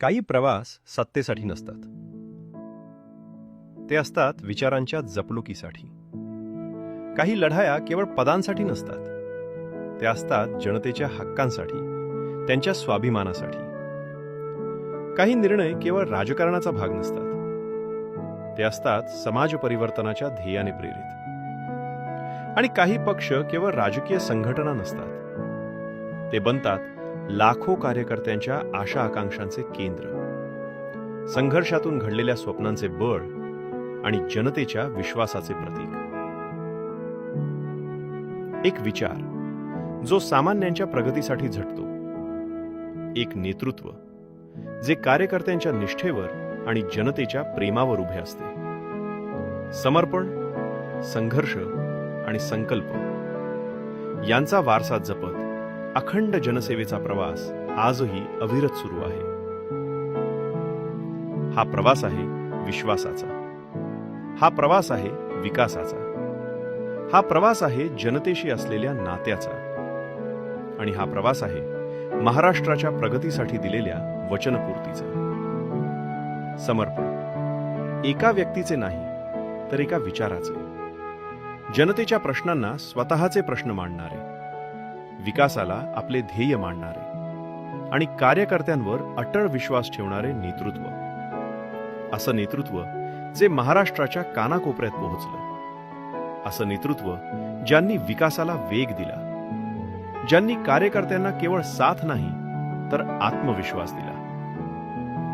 काही प्रवास सत्तेसाठी नसतात, ते असतात विचारांच्या जपणुकीसाठी. काही लढाया केवळ पदांसाठी नसतात, ते असतात जनतेच्या हक्कांसाठी, त्यांच्या स्वाभिमानासाठी. काही निर्णय केवळ राजकारणाचा भाग नसतात, ते असतात समाज परिवर्तनाच्या ध्येयाने प्रेरित. आणि काही पक्ष केवळ राजकीय संघटना नसतात, ते बनतात लाखो कार्यकर्त्यांच्या आशा आकांक्षांचे केंद्र, संघर्षातून घडलेल्या स्वप्नांचे बळ आणि जनतेच्या विश्वासाचे प्रतीक. एक विचार जो सामान्यांच्या प्रगतीसाठी झटतो, एक नेतृत्व जे कार्यकर्त्यांच्या निष्ठेवर आणि जनतेच्या प्रेमावर उभे असते. समर्पण, संघर्ष आणि संकल्प यांचा वारसा जपत अखंड जनसेवेचा प्रवास आजही अविरत सुरू आहे. हा प्रवास आहे विश्वासाचा, हा प्रवास आहे विकासाचा, हा प्रवास आहे जनतेशी असलेल्या नात्याचा, आणि हा प्रवास आहे महाराष्ट्राच्या प्रगतीसाठी दिलेल्या वचनपूर्तीचा. समर्पण एका व्यक्तीचे नाही, तर एका विचाराचे, जनतेच्या प्रश्नांना स्वतःचे प्रश्न मांडणारे, विकासाला आपले ध्येय मांडणारे आणि कार्यकर्त्यांवर अटळ विश्वास ठेवणारे नेतृत्व. असं नेतृत्व जे महाराष्ट्राच्या कानाकोपऱ्यात पोहोचलं, असं नेतृत्व ज्यांनी विकासाला वेग दिला, ज्यांनी कार्यकर्त्यांना केवळ साथ नाही तर आत्मविश्वास दिला.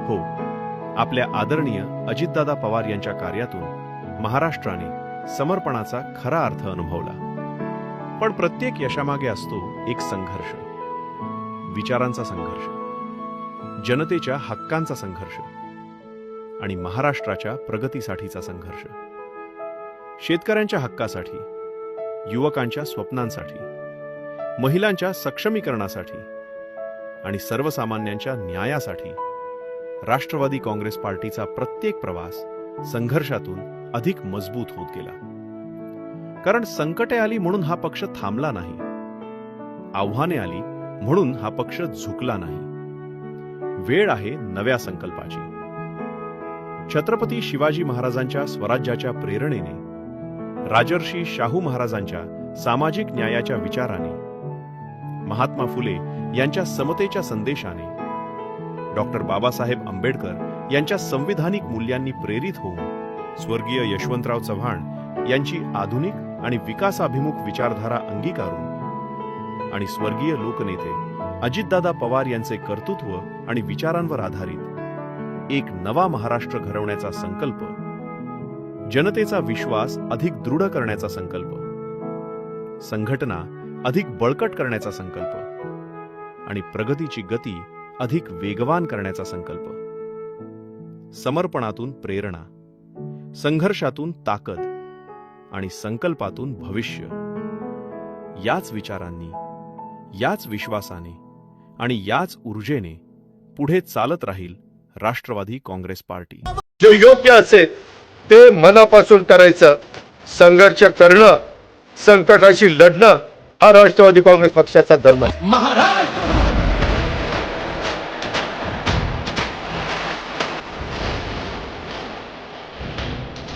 हो, आपल्या आदरणीय अजितदादा पवार यांच्या कार्यातून महाराष्ट्राने समर्पणाचा खरा अर्थ अनुभवला. पण प्रत्येक यशामागे असतो एक संघर्ष, विचारांचा संघर्ष, जनतेच्या हक्कांचा संघर्ष आणि महाराष्ट्राच्या प्रगतीसाठीचा संघर्ष. शेतकऱ्यांच्या हक्कासाठी, युवकांच्या स्वप्नांसाठी, महिलांच्या सक्षमीकरणासाठी आणि सर्वसामान्यांच्या न्यायासाठी राष्ट्रवादी काँग्रेस पार्टीचा प्रत्येक प्रवास संघर्षातून अधिक मजबूत होत गेला. कारण संकटे आली म्हणून हा पक्ष थांबला नाही, आव्हाने आली म्हणून हा पक्ष झुकला नाही. वेळ आहे नव्या संकल्पाची. छत्रपती शिवाजी महाराजांच्या स्वराज्याच्या प्रेरणेने, राजर्षी शाहू महाराजांच्या सामाजिक न्यायाच्या विचाराने, महात्मा फुले यांच्या समतेच्या संदेशाने, डॉक्टर बाबासाहेब आंबेडकर यांच्या संविधानिक मूल्यांनी प्रेरित होऊन स्वर्गीय यशवंतराव चव्हाण यांची आधुनिक आणि विकासाभिमुख विचारधारा अंगीकारून आणि स्वर्गीय लोकनेते अजितदादा पवार यांचे कर्तृत्व आणि विचारांवर आधारित एक नवा महाराष्ट्र घडवण्याचा संकल्प, जनतेचा विश्वास अधिक दृढ करण्याचा संकल्प, संघटना अधिक बळकट करण्याचा संकल्प आणि प्रगतीची गती अधिक वेगवान करण्याचा संकल्प. समर्पणातून प्रेरणा, संघर्षातून ताकद आणि संकल्पातून भविष्य. याच विचारांनी, याच विश्वासाने आणि याच ऊर्जेने पुढे चालत राहील राष्ट्रवादी काँग्रेस पार्टी. जे योग्य असेल ते मनापासून करायचं, संघर्ष करणं, संकटाशी लढणं हा राष्ट्रवादी काँग्रेस पक्षाचा धर्म आहे.